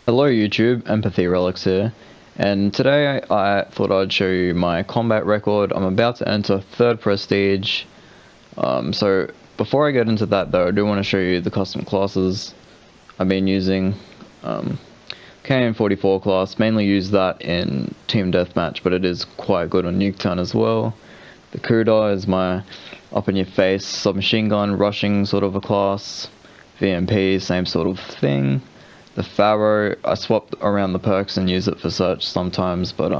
Hello YouTube, Empathy Relics here, and today I thought I'd show you my combat record. I'm about to enter 3rd Prestige, so before I get into that though, I do want to show you the custom classes I've been using. KN44 class, mainly use that in Team Deathmatch, but it is quite good on Nuketown as well. The Kuda is my up-in-your-face submachine gun rushing sort of a class. VMP, same sort of thing. The Pharaoh, I swap around the perks and use it for search sometimes, but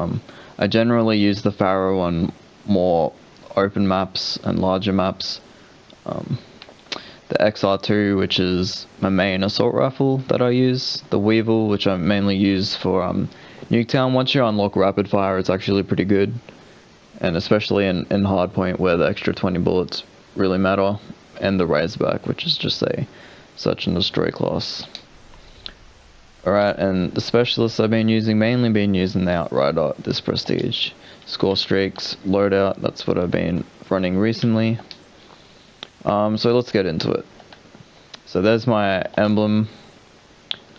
I generally use the Pharaoh on more open maps and larger maps. The XR2, which is my main assault rifle that I use. The Weevil, which I mainly use for Nuketown. Once you unlock rapid fire, it's actually pretty good, and especially in hardpoint where the extra 20 bullets really matter. And the Razorback, which is just a search and destroy class. Alright, and the specialists I've been using, mainly been using the Outrider, this Prestige. Score streaks, loadout, that's what I've been running recently. So let's get into it. So there's my emblem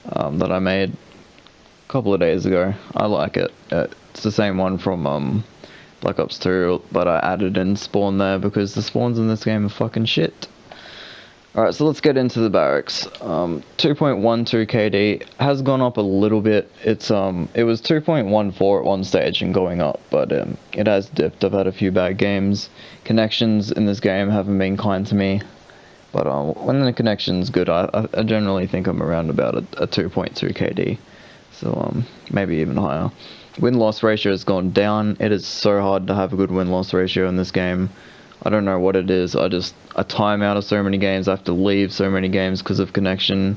that I made a couple of days ago. I like it. It's the same one from Black Ops 2, but I added in spawn there because the spawns in this game are fucking shit. Alright, so let's get into the barracks. 2.12 KD has gone up a little bit. It was 2.14 at one stage and going up, but it has dipped. I've had a few bad games. Connections in this game haven't been kind to me, but when the connection's good, I generally think I'm around about a 2.2 KD, so maybe even higher. Win-loss ratio has gone down. It is so hard to have a good win-loss ratio in this game. I don't know what it is. I time out of so many games. I have to leave so many games because of connection.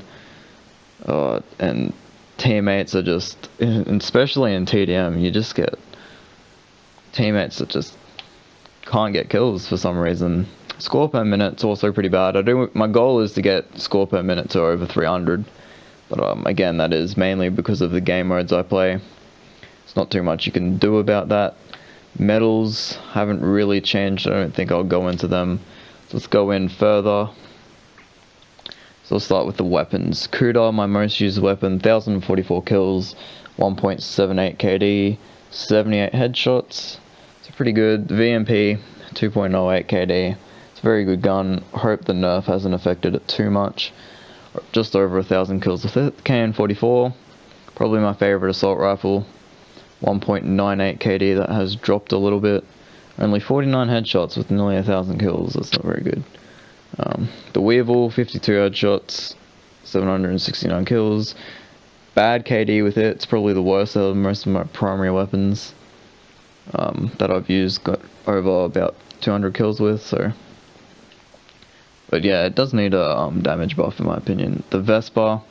And teammates are just, especially in TDM, you just get teammates that just can't get kills for some reason. Score per minute's also pretty bad. My goal is to get score per minute to over 300, but again, that is mainly because of the game modes I play. It's not too much you can do about that. Medals haven't really changed. I don't think I'll go into them. So let's go in further. So let's start with the weapons. Kuda, my most used weapon, 1044 kills, 1.78 KD, 78 headshots. It's pretty good. VMP, 2.08 KD. It's a very good gun. Hope the nerf hasn't affected it too much. Just over 1,000 kills with it. KN44, probably my favorite assault rifle. 1.98 KD, that has dropped a little bit. Only 49 headshots with nearly 1,000 kills, that's not very good. The Weevil, 52 headshots, 769 kills. Bad KD with it, it's probably the worst out of most of my primary weapons that I've used, got over about 200 kills with, so. But yeah, it does need a damage buff in my opinion. The Vespa,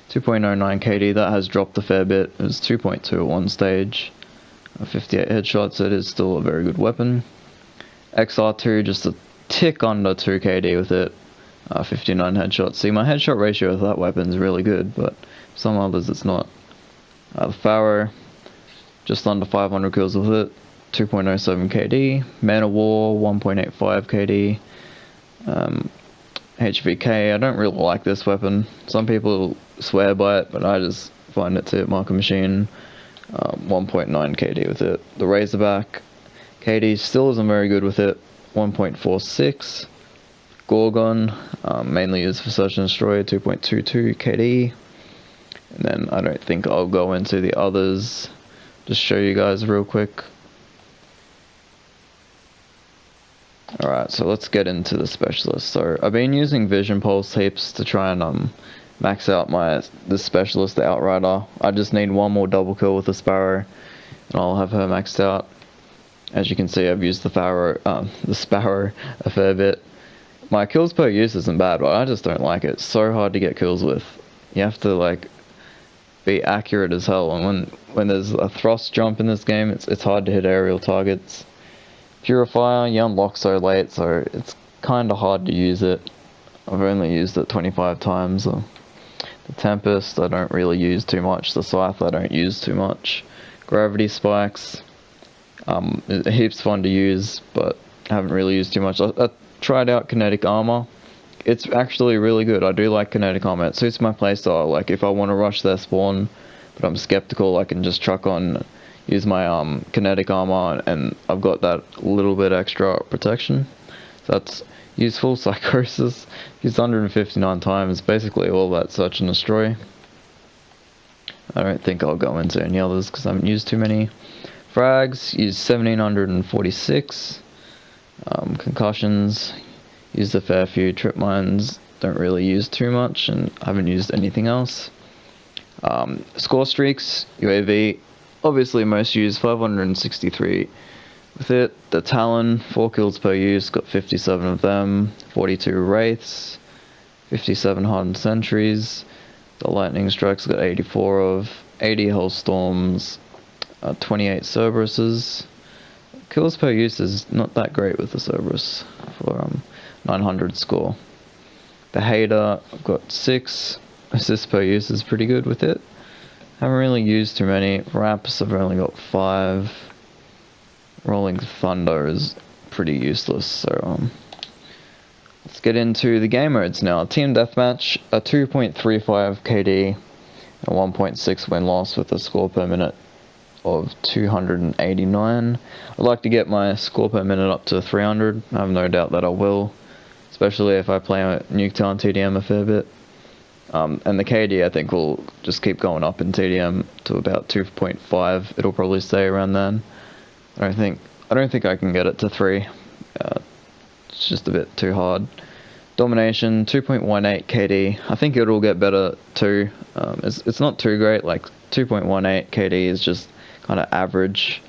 2.09 KD, that has dropped a fair bit. It was 2.2 at one stage. 58 headshots, it is still a very good weapon. XR2, just a tick under 2 KD with it. 59 headshots. See, my headshot ratio with that weapon is really good, but some others it's not. The Pharaoh, just under 500 kills with it. 2.07 KD. Man of War, 1.85 KD. HVK, I don't really like this weapon. Some people swear by it, but I just find it to hit mark a machine. 1.9 KD with it. The Razorback, KD still isn't very good with it. 1.46. Gorgon, mainly used for search and destroy, 2.22 KD. And then I don't think I'll go into the others. Just show you guys real quick. Alright, so let's get into the specialist. So I've been using Vision Pulse heaps to try and max out the specialist, the Outrider. I just need one more double kill with the Sparrow, and I'll have her maxed out. As you can see, I've used the Sparrow a fair bit. My kills per use isn't bad, but I just don't like it. It's so hard to get kills with. You have to like be accurate as hell, and when there's a thrust jump in this game, it's hard to hit aerial targets. Purifier, you unlock so late, so it's kind of hard to use it. I've only used it 25 times. The Tempest, I don't really use too much. The Scythe, I don't use too much. Gravity Spikes, heaps fun to use, but I haven't really used too much. I tried out Kinetic Armor. it's actually really good. I do like kinetic armor. It suits my playstyle. Like if I want to rush their spawn, but I'm skeptical, I can just chuck on, use my kinetic armor, and I've got that little bit extra protection. So that's useful. Psychosis used 159 times. Basically all that search and destroy. I don't think I'll go into any others because I haven't used too many. Frags used 1746. Concussions used a fair few. Trip mines don't really use too much, and I haven't used anything else. Score streaks, UAV, obviously most used, 563 with it. The Talon, 4 kills per use, got 57 of them. 42 Wraiths, 57 Hardened Sentries. The Lightning Strikes got 84 of. 80 Hellstorms, 28 Cerberuses. Kills per use is not that great with the Cerberus for 900 score. The Hater, I've got 6. Assists per use is pretty good with it. Haven't really used too many. Raps, I've only got 5. Rolling Thunder is pretty useless, so let's get into the game modes now. Team Deathmatch, a 2.35 KD, a 1.6 win-loss with a score per minute of 289. I'd like to get my score per minute up to 300. I have no doubt that I will, especially if I play Nuketown TDM a fair bit. And the KD I think will just keep going up in TDM to about 2.5. It'll probably stay around then. I don't think I can get it to 3. It's just a bit too hard. Domination, 2.18 KD. I think it'll get better too. It's not too great. Like 2.18 KD is just kind of average.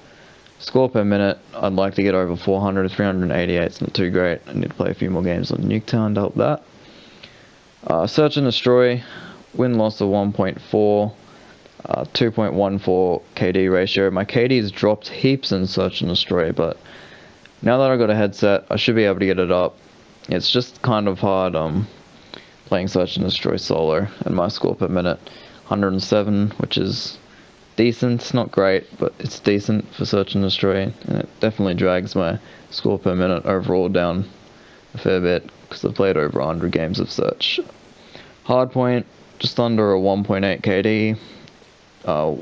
Score per minute, I'd like to get over 400. 388 is not too great. I need to play a few more games on Nuketown to help that. Search and destroy, win-loss of 1.4. 2.14 KD ratio. My KD's dropped heaps in Search and Destroy, but now that I've got a headset, I should be able to get it up. It's just kind of hard playing Search and Destroy solo, and my score per minute, 107, which is decent, not great, but it's decent for Search and Destroy, and it definitely drags my score per minute overall down a fair bit, because I've played over 100 games of Search. Hardpoint, just under a 1.8 KD.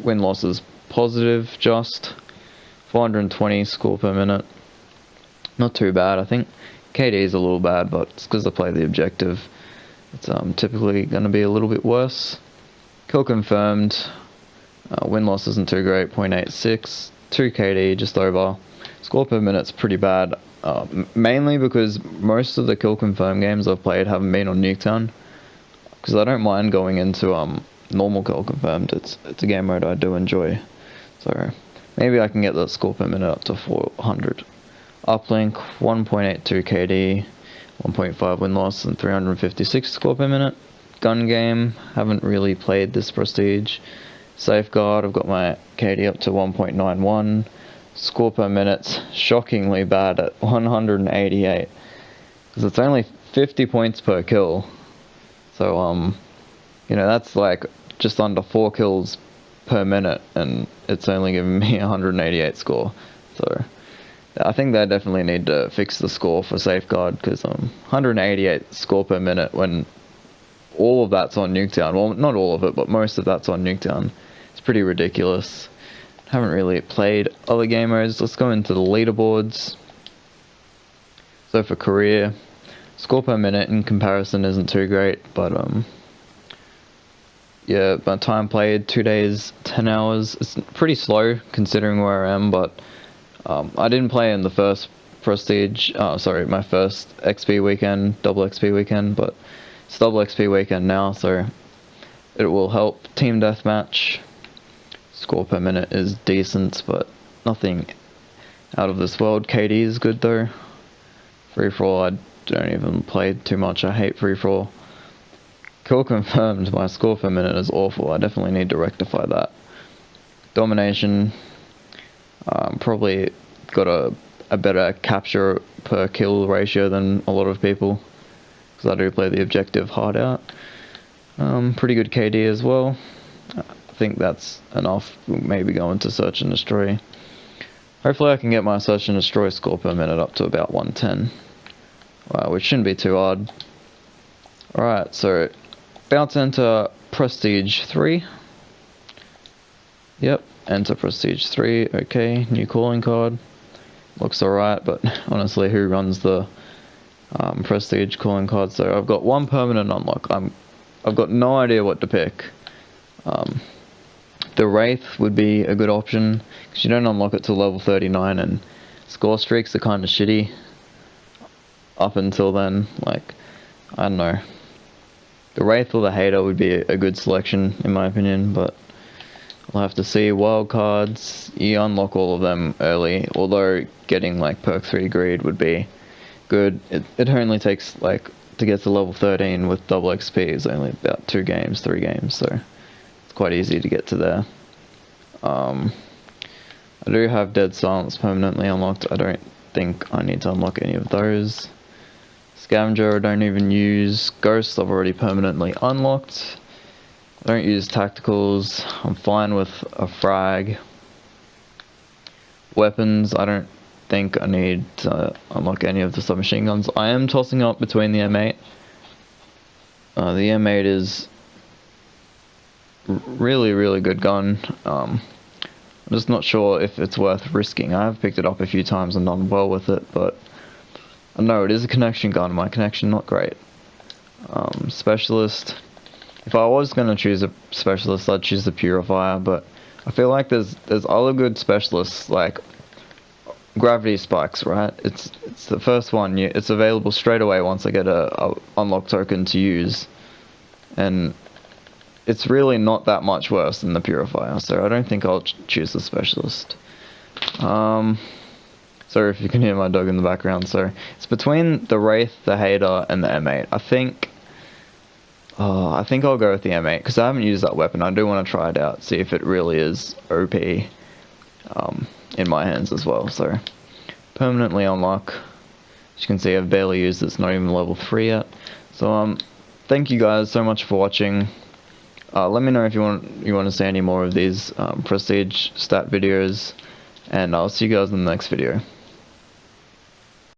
Win-loss is positive, just 420 score per minute. Not too bad, I think. KD is a little bad, but it's because I play the objective. It's typically going to be a little bit worse. Kill confirmed. Win-loss isn't too great, 0.86. 2 KD, just over. Score per minute's pretty bad. Mainly because most of the kill confirmed games I've played haven't been on Nuketown. Because I don't mind going into normal kill confirmed. It's a game mode I do enjoy, so maybe I can get that score per minute up to 400. Uplink, 1.82 KD, 1.5 win-loss, and 356 score per minute. Gun game, haven't really played this prestige. Safeguard, I've got my KD up to 1.91. Score per minute, shockingly bad at 188, because it's only 50 points per kill. So you know, that's like just under 4 kills per minute, and it's only giving me 188 score. So I think they definitely need to fix the score for Safeguard, because 188 score per minute when all of that's on Nuketown. Well, not all of it, but most of that's on Nuketown. It's pretty ridiculous. Haven't really played other game modes. Let's go into the leaderboards. So for career, score per minute in comparison isn't too great, but yeah, my time played, 2 days, 10 hours. It's pretty slow considering where I am, but I didn't play in the first prestige, my first XP weekend, double XP weekend, but it's double XP weekend now, so it will help. Team Deathmatch, score per minute is decent, but nothing out of this world. KD is good though. Free for all, I don't even play too much. I hate free for all. Kill confirmed, my score per minute is awful. I definitely need to rectify that. Domination, probably got a better capture per kill ratio than a lot of people, because I do play the objective hard out. Pretty good KD as well. I think that's enough. We'll maybe go into Search and Destroy. Hopefully I can get my Search and Destroy score per minute up to about 110, which shouldn't be too hard. Alright, so about to enter Prestige 3. Yep, enter Prestige 3. Okay, new calling card. Looks alright, but honestly, who runs the Prestige calling card? So I've got one permanent unlock. I've got no idea what to pick. The Wraith would be a good option, because you don't unlock it till level 39, and score streaks are kind of shitty up until then. Like, I don't know. The Wraith or the Hater would be a good selection, in my opinion, but we'll have to see. Wild cards, you unlock all of them early, although getting like perk 3 greed would be good. It only takes, like, to get to level 13 with double XP is only about 2 games, 3 games, so it's quite easy to get to there. I do have Dead Silence permanently unlocked. I don't think I need to unlock any of those. Scavenger I don't even use. Ghost I've already permanently unlocked. I don't use tacticals. I'm fine with a frag. Weapons, I don't think I need to unlock any of the submachine guns. I am tossing up between the M8. The M8 is really good gun. I'm just not sure if it's worth risking. I have picked it up a few times and done well with it, but I know it is a connection gun. My connection not great. Specialist. If I was going to choose a specialist, I'd choose the Purifier, but I feel like there's other good specialists, like Gravity Spikes, right? It's the first one. It's available straight away once I get a unlock token to use, and it's really not that much worse than the Purifier, so I don't think I'll choose the specialist. Sorry if you can hear my dog in the background. So it's between the Wraith, the Hater, and the M8. I think I'll go with the M8 because I haven't used that weapon. I do want to try it out, see if it really is OP in my hands as well. So permanently unlock. As you can see, I've barely used it. It's not even level 3 yet. So thank you guys so much for watching. Let me know if you want to see any more of these prestige stat videos, and I'll see you guys in the next video.